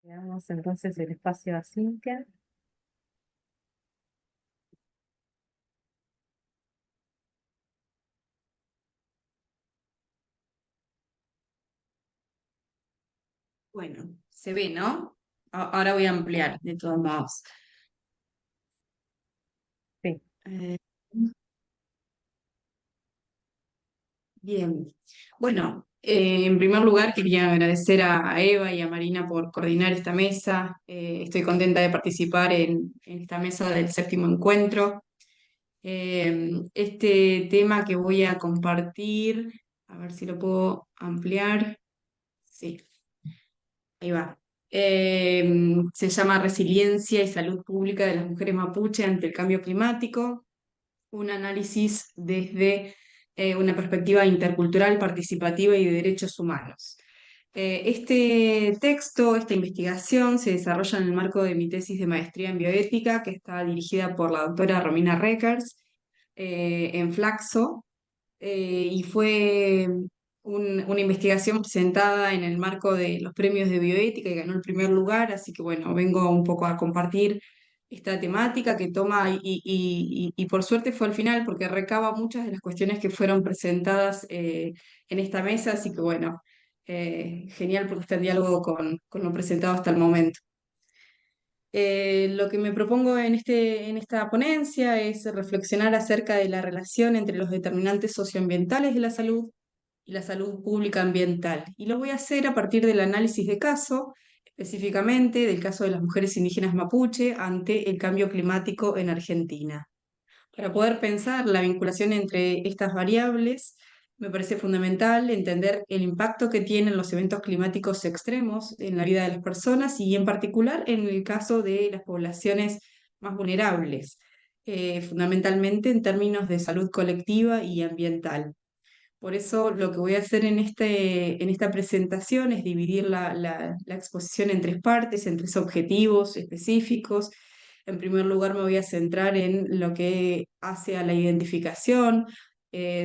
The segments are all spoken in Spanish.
Le damos entonces el espacio a Cintia. Bueno, se ve, ¿no? Ahora voy a ampliar, de todos modos. Sí. Eh, Bien. Bueno, en primer lugar quería agradecer a Eva y a Marina por coordinar esta mesa. Estoy contenta de participar en esta mesa del séptimo encuentro. Este tema que voy a compartir, a ver si lo puedo ampliar. Sí, ahí va. Se llama Resiliencia y Salud Pública de las Mujeres Mapuche ante el Cambio Climático, un análisis desde una perspectiva intercultural, participativa y de derechos humanos. Este texto, esta investigación, se desarrolla en el marco de mi tesis de maestría en bioética, que está dirigida por la doctora Romina Reckers, en Flaxo, y fue una investigación presentada en el marco de los premios de bioética y ganó el primer lugar, así que bueno, vengo un poco a compartir esta temática que toma y por suerte fue al final porque recaba muchas de las cuestiones que fueron presentadas en esta mesa, así que bueno, genial porque está en diálogo con lo presentado hasta el momento. Lo que me propongo en esta ponencia es reflexionar acerca de la relación entre los determinantes socioambientales de la salud y la salud pública ambiental. Y lo voy a hacer a partir del análisis de caso, específicamente del caso de las mujeres indígenas mapuche ante el cambio climático en Argentina. Para poder pensar la vinculación entre estas variables, me parece fundamental entender el impacto que tienen los eventos climáticos extremos en la vida de las personas y en particular en el caso de las poblaciones más vulnerables, fundamentalmente en términos de salud colectiva y ambiental. Por eso lo que voy a hacer en esta presentación es dividir la exposición en tres partes, en tres objetivos específicos. En primer lugar, me voy a centrar en lo que hace a la identificación,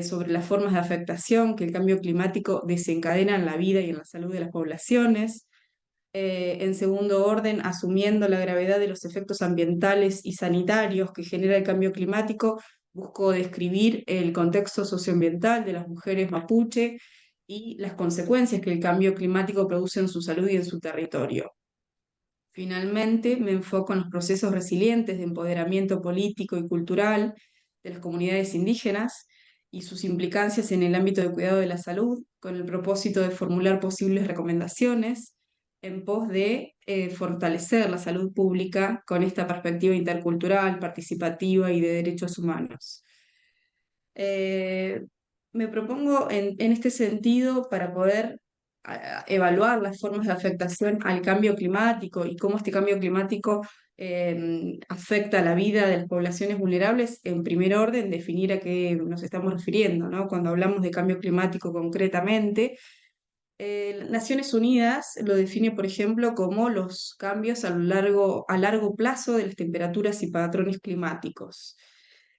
sobre las formas de afectación que el cambio climático desencadena en la vida y en la salud de las poblaciones. En segundo orden, asumiendo la gravedad de los efectos ambientales y sanitarios que genera el cambio climático, busco describir el contexto socioambiental de las mujeres mapuche y las consecuencias que el cambio climático produce en su salud y en su territorio. Finalmente, me enfoco en los procesos resilientes de empoderamiento político y cultural de las comunidades indígenas y sus implicancias en el ámbito de cuidado de la salud, con el propósito de formular posibles recomendaciones en pos de fortalecer la salud pública con esta perspectiva intercultural, participativa y de derechos humanos. Eh, Me propongo en este sentido para poder evaluar las formas de afectación al cambio climático y cómo este cambio climático afecta la vida de las poblaciones vulnerables, en primer orden, definir a qué nos estamos refiriendo, ¿no? Cuando hablamos de cambio climático concretamente, Naciones Unidas lo define, por ejemplo, como los cambios a largo plazo de las temperaturas y patrones climáticos.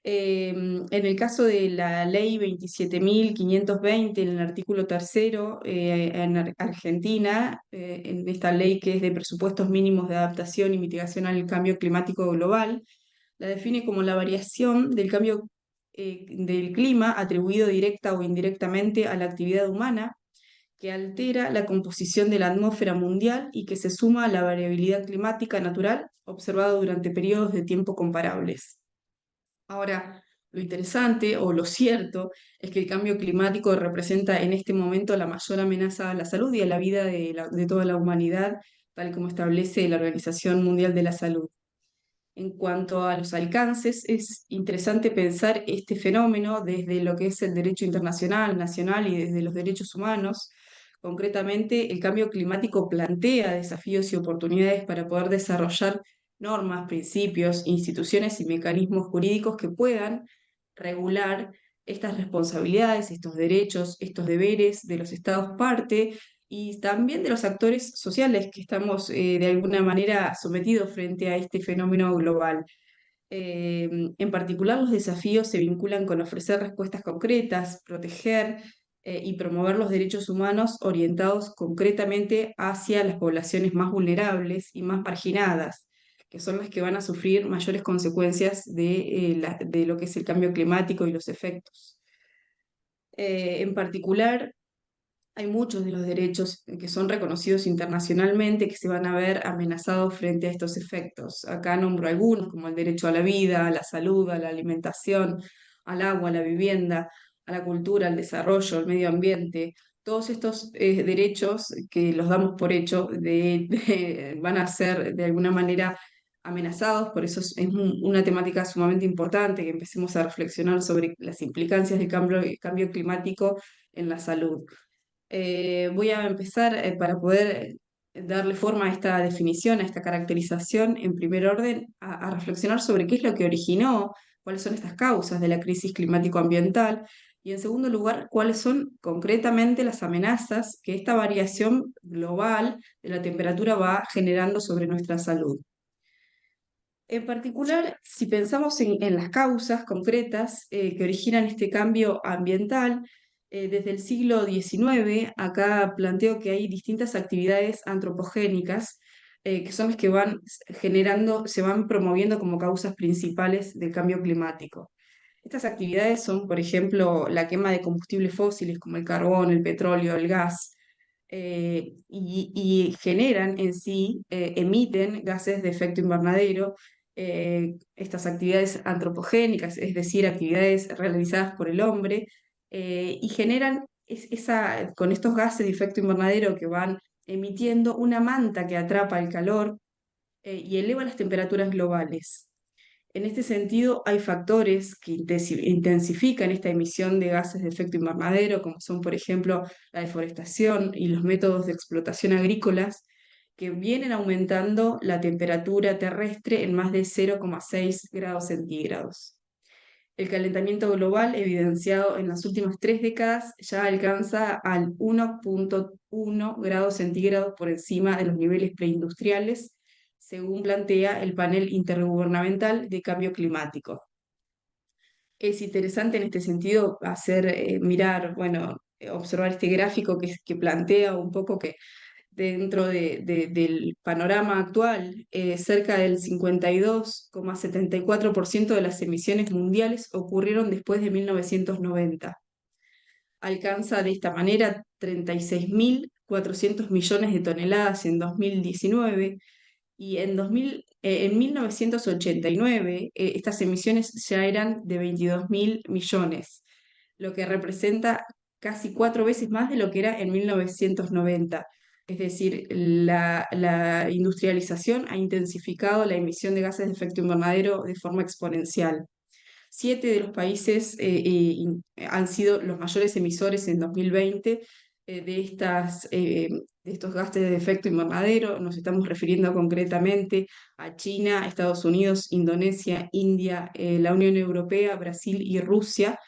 En el caso de la ley 27.520, en el artículo tercero, en Argentina, en esta ley que es de presupuestos mínimos de adaptación y mitigación al cambio climático global, la define como la variación del cambio del clima atribuido directa o indirectamente a la actividad humana que altera la composición de la atmósfera mundial y que se suma a la variabilidad climática natural observada durante periodos de tiempo comparables. Ahora, lo interesante o lo cierto es que el cambio climático representa en este momento la mayor amenaza a la salud y a la vida de toda la humanidad, tal como establece la Organización Mundial de la Salud. En cuanto a los alcances, es interesante pensar este fenómeno desde lo que es el derecho internacional, nacional y desde los derechos humanos. Concretamente, el cambio climático plantea desafíos y oportunidades para poder desarrollar normas, principios, instituciones y mecanismos jurídicos que puedan regular estas responsabilidades, estos derechos, estos deberes de los estados parte y también de los actores sociales que estamos de alguna manera sometidos frente a este fenómeno global. En particular, los desafíos se vinculan con ofrecer respuestas concretas, proteger y promover los derechos humanos orientados concretamente hacia las poblaciones más vulnerables y más marginadas, que son las que van a sufrir mayores consecuencias de lo que es el cambio climático y los efectos. En particular, hay muchos de los derechos que son reconocidos internacionalmente que se van a ver amenazados frente a estos efectos. Acá nombro algunos, como el derecho a la vida, a la salud, a la alimentación, al agua, a la vivienda, a la cultura, al desarrollo, al medio ambiente. Todos estos derechos que los damos por hecho van a ser de alguna manera amenazados, por eso es una temática sumamente importante que empecemos a reflexionar sobre las implicancias del cambio climático en la salud. Voy a empezar para poder darle forma a esta definición, a esta caracterización, en primer orden, a reflexionar sobre qué es lo que originó, cuáles son estas causas de la crisis climático-ambiental, y en segundo lugar, cuáles son concretamente las amenazas que esta variación global de la temperatura va generando sobre nuestra salud. En particular, si pensamos en las causas concretas que originan este cambio ambiental, desde el siglo XIX, acá planteo que hay distintas actividades antropogénicas que son las que van generando, se van promoviendo como causas principales del cambio climático. Estas actividades son, por ejemplo, la quema de combustibles fósiles como el carbón, el petróleo, el gas, y generan en sí, emiten gases de efecto invernadero. Estas actividades antropogénicas, es decir, actividades realizadas por el hombre, y generan con estos gases de efecto invernadero que van emitiendo una manta que atrapa el calor y eleva las temperaturas globales. En este sentido, hay factores que intensifican esta emisión de gases de efecto invernadero, como son, por ejemplo, la deforestación y los métodos de explotación agrícolas, que vienen aumentando la temperatura terrestre en más de 0,6 grados centígrados. El calentamiento global, evidenciado en las últimas 3 décadas, ya alcanza al 1,1 grados centígrados por encima de los niveles preindustriales, según plantea el panel intergubernamental de cambio climático. Es interesante en este sentido mirar, bueno, observar este gráfico que plantea un poco que dentro del panorama actual, cerca del 52,74% de las emisiones mundiales ocurrieron después de 1990. Alcanza de esta manera 36.400 millones de toneladas en 2019 y en 1989 estas emisiones ya eran de 22.000 millones, lo que representa casi 4 veces más de lo que era en 1990. Es decir, la industrialización ha intensificado la emisión de gases de efecto invernadero de forma exponencial. 7 de los países han sido los mayores emisores en 2020 de estos gases de efecto invernadero. Nos estamos refiriendo concretamente a China, Estados Unidos, Indonesia, India, la Unión Europea, Brasil y Rusia.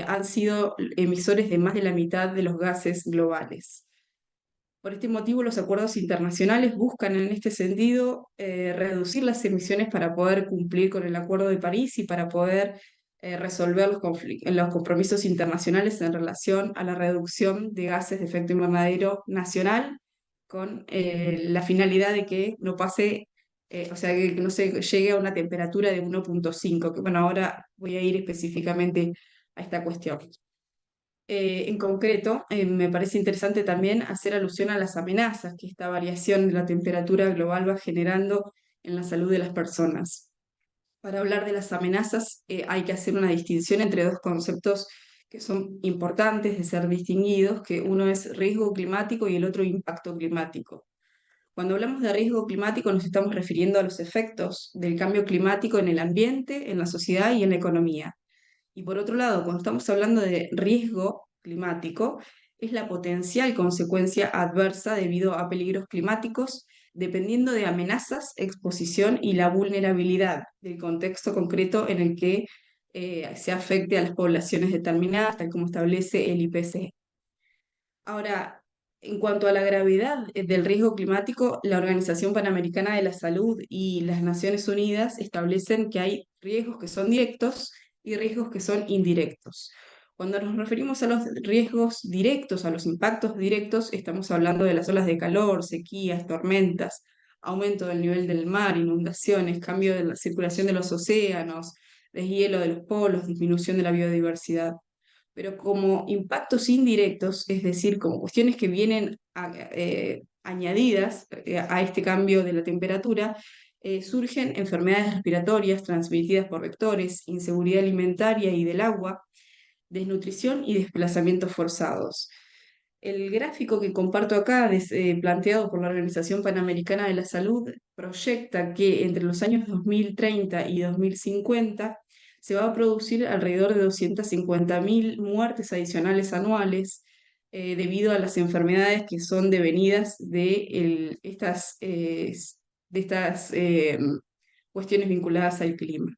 Han sido emisores de más de la mitad de los gases globales. Por este motivo, los acuerdos internacionales buscan en este sentido reducir las emisiones para poder cumplir con el Acuerdo de París y para poder resolver los compromisos internacionales en relación a la reducción de gases de efecto invernadero nacional, con la finalidad de que no pase, o sea, que no se llegue a una temperatura de 1,5, que bueno, ahora voy a ir específicamente a esta cuestión. En concreto, me parece interesante también hacer alusión a las amenazas que esta variación de la temperatura global va generando en la salud de las personas. Para hablar de las amenazas, hay que hacer una distinción entre dos conceptos que son importantes de ser distinguidos, que uno es riesgo climático y el otro impacto climático. Cuando hablamos de riesgo climático nos estamos refiriendo a los efectos del cambio climático en el ambiente, en la sociedad y en la economía. Y por otro lado, cuando estamos hablando de riesgo climático, es la potencial consecuencia adversa debido a peligros climáticos, dependiendo de amenazas, exposición y la vulnerabilidad del contexto concreto en el que se afecte a las poblaciones determinadas, tal como establece el IPCC. Ahora, en cuanto a la gravedad del riesgo climático, la Organización Panamericana de la Salud y las Naciones Unidas establecen que hay riesgos que son directos y riesgos que son indirectos. Cuando nos referimos a los riesgos directos, a los impactos directos, estamos hablando de las olas de calor, sequías, tormentas, aumento del nivel del mar, inundaciones, cambio de la circulación de los océanos, deshielo de los polos, disminución de la biodiversidad. Pero como impactos indirectos, es decir, como cuestiones que vienen añadidas a este cambio de la temperatura, surgen enfermedades respiratorias transmitidas por vectores, inseguridad alimentaria y del agua, desnutrición y desplazamientos forzados. El gráfico que comparto acá, planteado por la Organización Panamericana de la Salud, proyecta que entre los años 2030 y 2050 se va a producir alrededor de 250.000 muertes adicionales anuales debido a las enfermedades que son devenidas de estas cuestiones vinculadas al clima.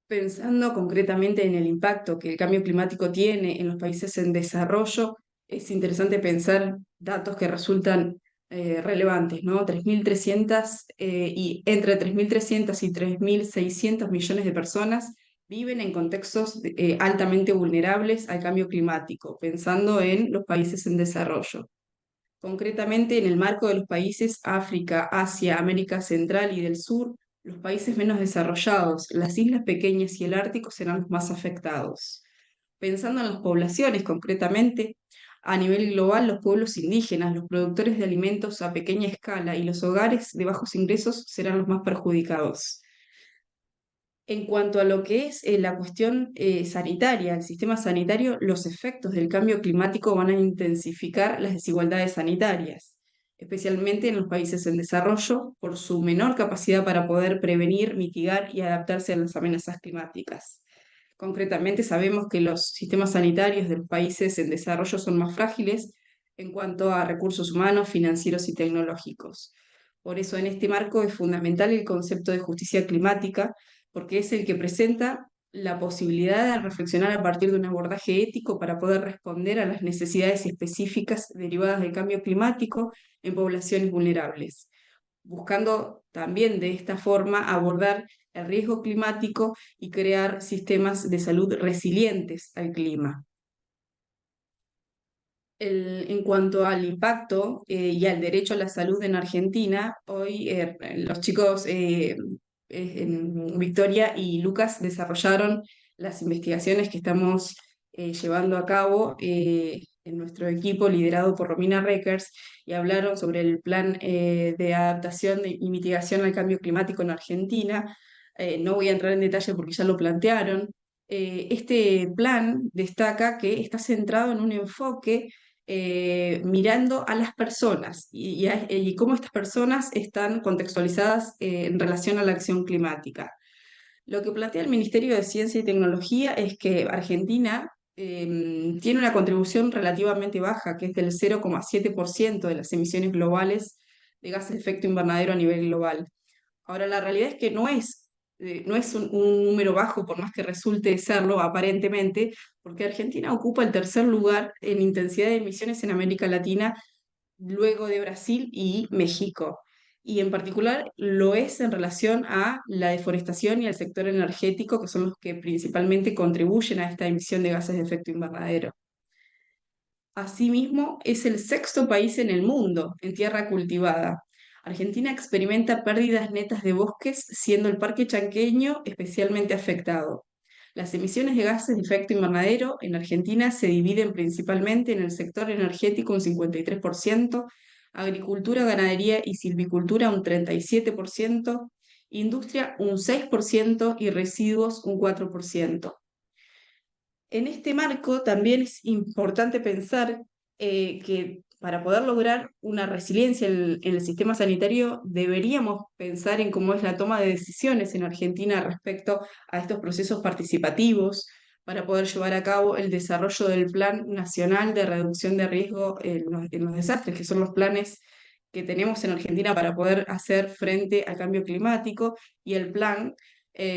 Pensando concretamente en el impacto que el cambio climático tiene en los países en desarrollo, es interesante pensar datos que resultan relevantes, ¿no? 3.300 y entre 3.300 y 3.600 millones de personas viven en contextos altamente vulnerables al cambio climático, pensando en los países en desarrollo. Concretamente, en el marco de los países África, Asia, América Central y del Sur, los países menos desarrollados, las islas pequeñas y el Ártico serán los más afectados. Pensando en las poblaciones, concretamente, a nivel global, los pueblos indígenas, los productores de alimentos a pequeña escala y los hogares de bajos ingresos serán los más perjudicados. En cuanto a lo que es la cuestión sanitaria, el sistema sanitario, los efectos del cambio climático van a intensificar las desigualdades sanitarias, especialmente en los países en desarrollo, por su menor capacidad para poder prevenir, mitigar y adaptarse a las amenazas climáticas. Concretamente, sabemos que los sistemas sanitarios de los países en desarrollo son más frágiles en cuanto a recursos humanos, financieros y tecnológicos. Por eso, en este marco es fundamental el concepto de justicia climática, porque es el que presenta la posibilidad de reflexionar a partir de un abordaje ético para poder responder a las necesidades específicas derivadas del cambio climático en poblaciones vulnerables, buscando también de esta forma abordar el riesgo climático y crear sistemas de salud resilientes al clima. En cuanto al impacto y al derecho a la salud en Argentina, hoy los chicos Victoria y Lucas desarrollaron las investigaciones que estamos llevando a cabo en nuestro equipo liderado por Romina Reckers y hablaron sobre el plan de adaptación y mitigación al cambio climático en Argentina. No voy a entrar en detalle porque ya lo plantearon. Este plan destaca que está centrado en un enfoque mirando a las personas y cómo estas personas están contextualizadas en relación a la acción climática. Lo que plantea el Ministerio de Ciencia y Tecnología es que Argentina tiene una contribución relativamente baja, que es del 0,7% de las emisiones globales de gases de efecto invernadero a nivel global. Ahora, la realidad es que no es un número bajo, por más que resulte serlo aparentemente, porque Argentina ocupa el tercer lugar en intensidad de emisiones en América Latina, luego de Brasil y México. Y en particular lo es en relación a la deforestación y al sector energético, que son los que principalmente contribuyen a esta emisión de gases de efecto invernadero. Asimismo, es el sexto país en el mundo en tierra cultivada. Argentina experimenta pérdidas netas de bosques, siendo el Parque Chanqueño especialmente afectado. Las emisiones de gases de efecto invernadero en Argentina se dividen principalmente en el sector energético un 53%, agricultura, ganadería y silvicultura un 37%, industria un 6% y residuos un 4%. En este marco también es importante pensar que para poder lograr una resiliencia en el sistema sanitario deberíamos pensar en cómo es la toma de decisiones en Argentina respecto a estos procesos participativos para poder llevar a cabo el desarrollo del Plan Nacional de Reducción de Riesgo en los Desastres, que son los planes que tenemos en Argentina para poder hacer frente al cambio climático, y el Plan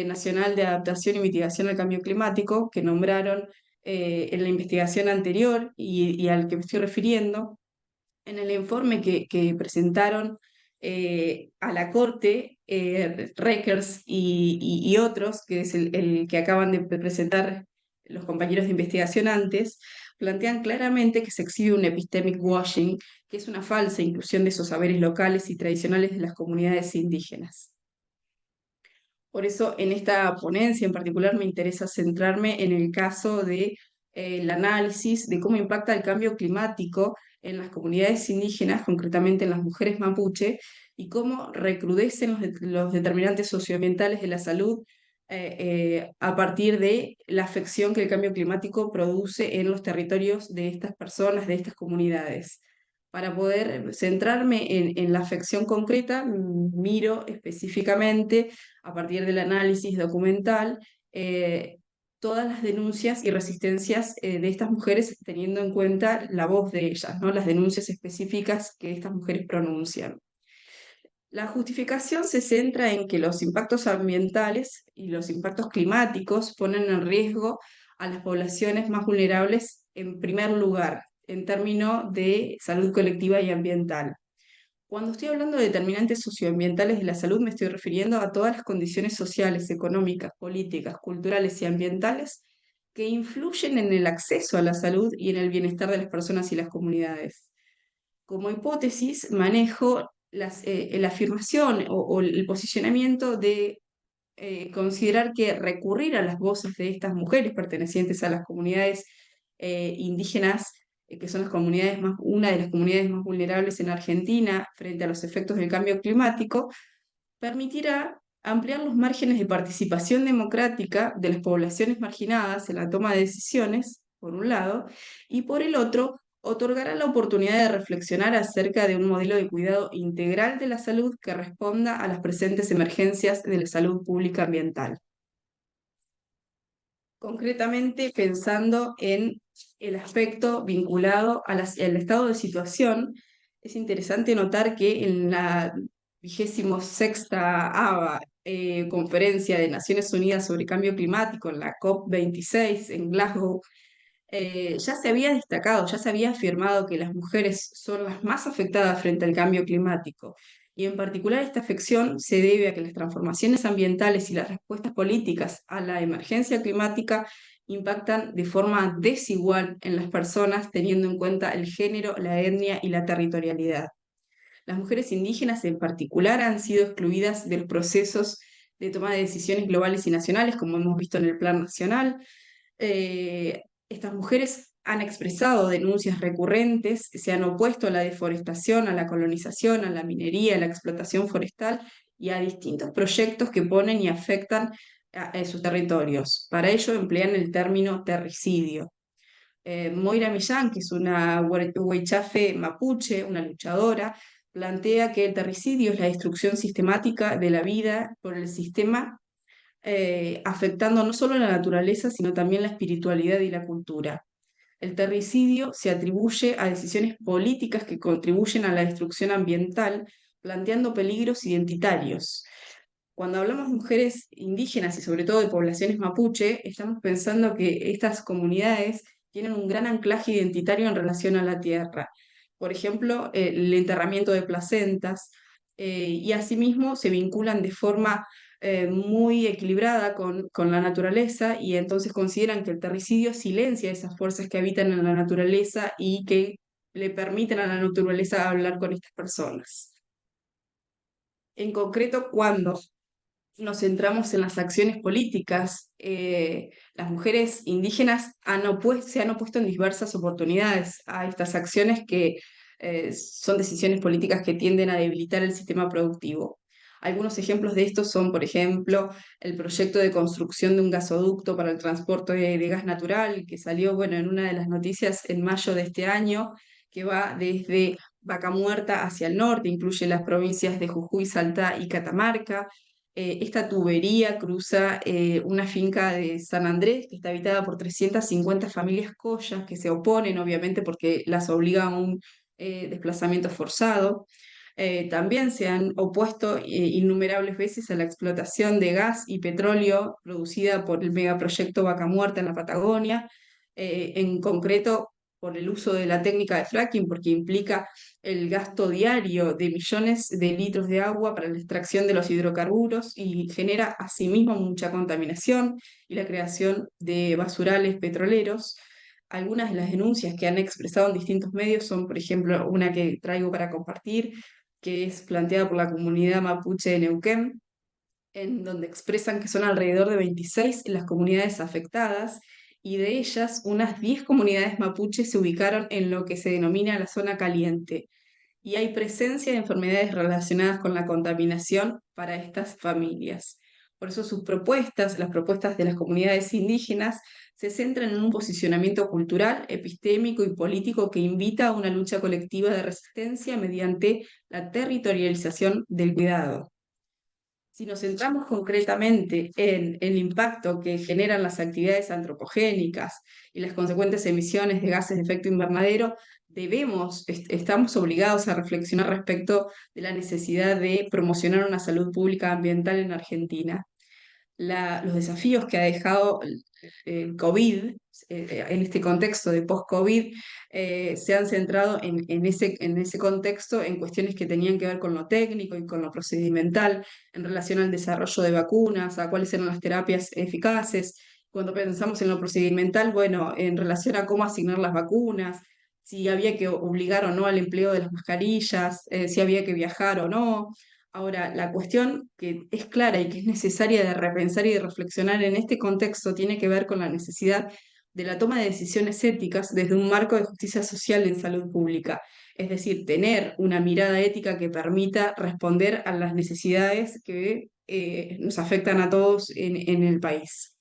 Nacional de Adaptación y Mitigación al Cambio Climático, que nombraron en la investigación anterior y al que me estoy refiriendo. En el informe que presentaron a la Corte, Reckers y otros, que es el que acaban de presentar los compañeros de investigación antes, plantean claramente que se exhibe un epistemic washing, que es una falsa inclusión de esos saberes locales y tradicionales de las comunidades indígenas. Por eso, en esta ponencia en particular me interesa centrarme en el caso de el análisis de cómo impacta el cambio climático en las comunidades indígenas, concretamente en las mujeres mapuche, y cómo recrudecen los determinantes socioambientales de la salud a partir de la afección que el cambio climático produce en los territorios de estas personas, de estas comunidades. Para poder centrarme en la afección concreta, miro específicamente a partir del análisis documental, todas las denuncias y resistencias de estas mujeres, teniendo en cuenta la voz de ellas, ¿no? Las denuncias específicas que estas mujeres pronuncian. La justificación se centra en que los impactos ambientales y los impactos climáticos ponen en riesgo a las poblaciones más vulnerables en primer lugar, en términos de salud colectiva y ambiental. Cuando estoy hablando de determinantes socioambientales de la salud, me estoy refiriendo a todas las condiciones sociales, económicas, políticas, culturales y ambientales que influyen en el acceso a la salud y en el bienestar de las personas y las comunidades. Como hipótesis, manejo la afirmación o el posicionamiento de considerar que recurrir a las voces de estas mujeres pertenecientes a las comunidades indígenas, que son las comunidades una de las comunidades más vulnerables en Argentina frente a los efectos del cambio climático, permitirá ampliar los márgenes de participación democrática de las poblaciones marginadas en la toma de decisiones, por un lado, y por el otro, otorgará la oportunidad de reflexionar acerca de un modelo de cuidado integral de la salud que responda a las presentes emergencias de la salud pública ambiental. Concretamente, pensando en el aspecto vinculado al estado de situación, es interesante notar que en la 26ª Conferencia de Naciones Unidas sobre Cambio Climático, en la COP26 en Glasgow, ya se había destacado, ya se había afirmado que las mujeres son las más afectadas frente al cambio climático. Y en particular esta afección se debe a que las transformaciones ambientales y las respuestas políticas a la emergencia climática impactan de forma desigual en las personas, teniendo en cuenta el género, la etnia y la territorialidad. Las mujeres indígenas en particular han sido excluidas de los procesos de toma de decisiones globales y nacionales, como hemos visto en el Plan Nacional. Estas mujeres han expresado denuncias recurrentes, se han opuesto a la deforestación, a la colonización, a la minería, a la explotación forestal y a distintos proyectos que ponen y afectan a sus territorios. Para ello emplean el término terricidio. Moira Millán, que es una huaychafe mapuche, una luchadora, plantea que el terricidio es la destrucción sistemática de la vida por el sistema, afectando no solo la naturaleza, sino también la espiritualidad y la cultura. El terricidio se atribuye a decisiones políticas que contribuyen a la destrucción ambiental, planteando peligros identitarios. Cuando hablamos de mujeres indígenas y sobre todo de poblaciones mapuche, estamos pensando que estas comunidades tienen un gran anclaje identitario en relación a la tierra. Por ejemplo, el enterramiento de placentas, y asimismo se vinculan de forma muy equilibrada con la naturaleza y entonces consideran que el terricidio silencia esas fuerzas que habitan en la naturaleza y que le permiten a la naturaleza hablar con estas personas. En concreto, cuando nos centramos en las acciones políticas, las mujeres indígenas se han opuesto en diversas oportunidades a estas acciones que son decisiones políticas que tienden a debilitar el sistema productivo. Algunos ejemplos de estos son, por ejemplo, el proyecto de construcción de un gasoducto para el transporte de gas natural, que salió, bueno, en una de las noticias en mayo de este año, que va desde Vaca Muerta hacia el norte, incluye las provincias de Jujuy, Salta y Catamarca. Esta tubería cruza una finca de San Andrés que está habitada por 350 familias collas que se oponen, obviamente, porque las obliga a un desplazamiento forzado. También se han opuesto innumerables veces a la explotación de gas y petróleo producida por el megaproyecto Vaca Muerta en la Patagonia. En concreto, por el uso de la técnica de fracking, porque implica el gasto diario de millones de litros de agua para la extracción de los hidrocarburos y genera asimismo mucha contaminación y la creación de basurales petroleros. Algunas de las denuncias que han expresado en distintos medios son, por ejemplo, una que traigo para compartir, que es planteada por la comunidad mapuche de Neuquén, en donde expresan que son alrededor de 26 las comunidades afectadas y de ellas unas 10 comunidades mapuches se ubicaron en lo que se denomina la zona caliente y hay presencia de enfermedades relacionadas con la contaminación para estas familias. Por eso sus propuestas, las propuestas de las comunidades indígenas, se centran en un posicionamiento cultural, epistémico y político que invita a una lucha colectiva de resistencia mediante la territorialización del cuidado. Si nos centramos concretamente en el impacto que generan las actividades antropogénicas y las consecuentes emisiones de gases de efecto invernadero, estamos obligados a reflexionar respecto de la necesidad de promocionar una salud pública ambiental en Argentina. Los desafíos que ha dejado el COVID, en este contexto de post-COVID, se han centrado en ese contexto en cuestiones que tenían que ver con lo técnico y con lo procedimental, en relación al desarrollo de vacunas, a cuáles eran las terapias eficaces. Cuando pensamos en lo procedimental, bueno, en relación a cómo asignar las vacunas, si había que obligar o no al empleo de las mascarillas, si había que viajar o no. Ahora, la cuestión que es clara y que es necesaria de repensar y de reflexionar en este contexto tiene que ver con la necesidad de la toma de decisiones éticas desde un marco de justicia social en salud pública, es decir, tener una mirada ética que permita responder a las necesidades que nos afectan a todos en el país.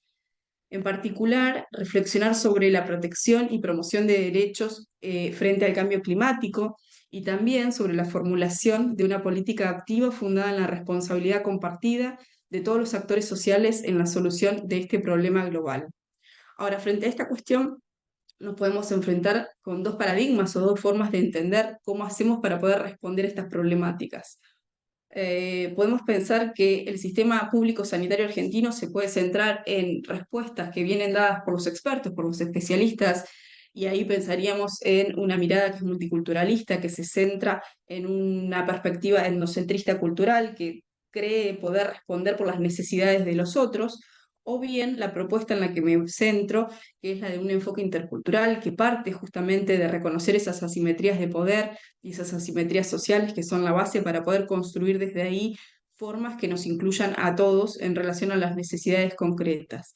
En particular, reflexionar sobre la protección y promoción de derechos frente al cambio climático y también sobre la formulación de una política activa fundada en la responsabilidad compartida de todos los actores sociales en la solución de este problema global. Ahora, frente a esta cuestión, nos podemos enfrentar con dos paradigmas o dos formas de entender cómo hacemos para poder responder a estas problemáticas. Podemos pensar que el sistema público sanitario argentino se puede centrar en respuestas que vienen dadas por los expertos, por los especialistas, y ahí pensaríamos en una mirada que es multiculturalista, que se centra en una perspectiva etnocentrista cultural, que cree poder responder por las necesidades de los otros, o bien la propuesta en la que me centro, que es la de un enfoque intercultural, que parte justamente de reconocer esas asimetrías de poder y esas asimetrías sociales que son la base para poder construir desde ahí formas que nos incluyan a todos en relación a las necesidades concretas.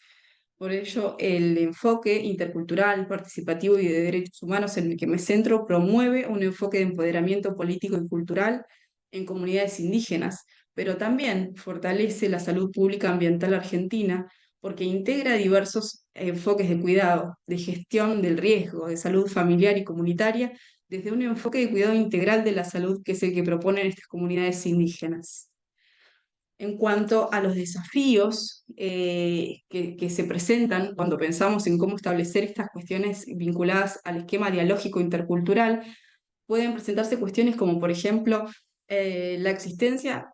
Por ello, el enfoque intercultural, participativo y de derechos humanos en el que me centro promueve un enfoque de empoderamiento político y cultural en comunidades indígenas, pero también fortalece la salud pública ambiental argentina porque integra diversos enfoques de cuidado, de gestión del riesgo, de salud familiar y comunitaria, desde un enfoque de cuidado integral de la salud que es el que proponen estas comunidades indígenas. En cuanto a los desafíos que se presentan cuando pensamos en cómo establecer estas cuestiones vinculadas al esquema dialógico intercultural, pueden presentarse cuestiones como, por ejemplo, la existencia,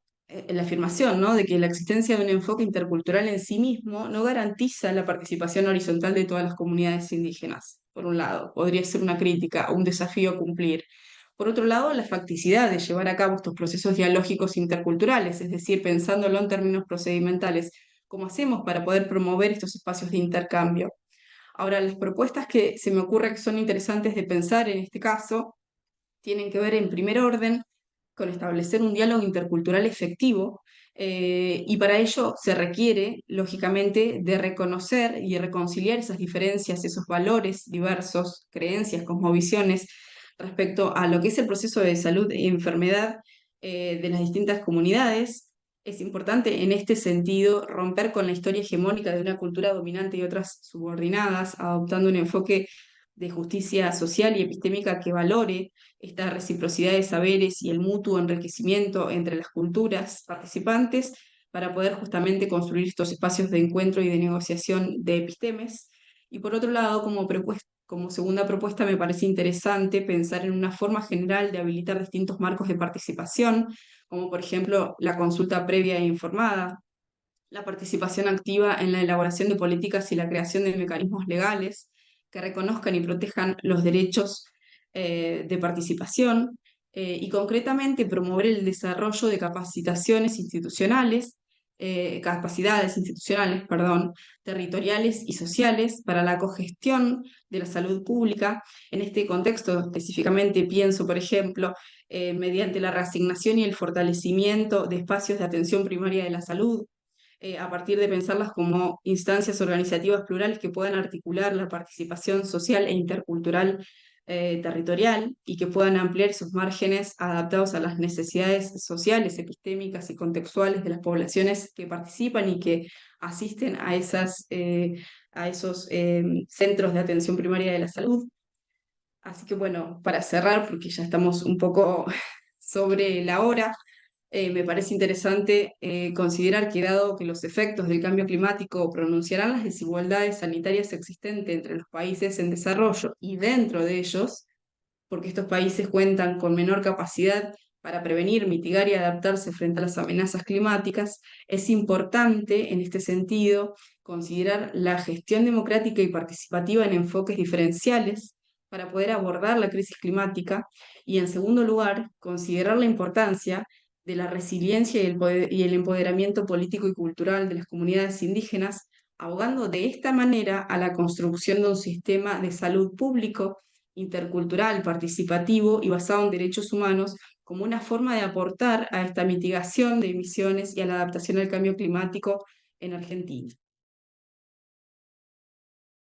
la afirmación, ¿no?, de que la existencia de un enfoque intercultural en sí mismo no garantiza la participación horizontal de todas las comunidades indígenas. Por un lado, podría ser una crítica, un desafío a cumplir. Por otro lado, la facticidad de llevar a cabo estos procesos dialógicos interculturales, es decir, pensándolo en términos procedimentales, ¿cómo hacemos para poder promover estos espacios de intercambio? Ahora, las propuestas que se me ocurre que son interesantes de pensar en este caso tienen que ver en primer orden con establecer un diálogo intercultural efectivo y para ello se requiere, lógicamente, de reconocer y reconciliar esas diferencias, esos valores diversos, creencias, cosmovisiones respecto a lo que es el proceso de salud y enfermedad de las distintas comunidades. Es importante en este sentido romper con la historia hegemónica de una cultura dominante y otras subordinadas, adoptando un enfoque de justicia social y epistémica que valore esta reciprocidad de saberes y el mutuo enriquecimiento entre las culturas participantes para poder justamente construir estos espacios de encuentro y de negociación de epistemes. Y por otro lado, como segunda propuesta, me parece interesante pensar en una forma general de habilitar distintos marcos de participación, como por ejemplo la consulta previa e informada, la participación activa en la elaboración de políticas y la creación de mecanismos legales, que reconozcan y protejan los derechos de participación y concretamente promover el desarrollo de capacidades institucionales, perdón, territoriales y sociales para la cogestión de la salud pública. En este contexto específicamente pienso, por ejemplo, mediante la reasignación y el fortalecimiento de espacios de atención primaria de la salud, a partir de pensarlas como instancias organizativas plurales que puedan articular la participación social e intercultural territorial y que puedan ampliar esos márgenes adaptados a las necesidades sociales, epistémicas y contextuales de las poblaciones que participan y que asisten a esos centros de atención primaria de la salud. Así que bueno, para cerrar, porque ya estamos un poco sobre la hora, me parece interesante considerar que dado que los efectos del cambio climático pronunciarán las desigualdades sanitarias existentes entre los países en desarrollo y dentro de ellos, porque estos países cuentan con menor capacidad para prevenir, mitigar y adaptarse frente a las amenazas climáticas, es importante en este sentido considerar la gestión democrática y participativa en enfoques diferenciales para poder abordar la crisis climática y, en segundo lugar, considerar la importancia de la resiliencia y el empoderamiento político y cultural de las comunidades indígenas, abogando de esta manera a la construcción de un sistema de salud público, intercultural, participativo y basado en derechos humanos como una forma de aportar a esta mitigación de emisiones y a la adaptación al cambio climático en Argentina.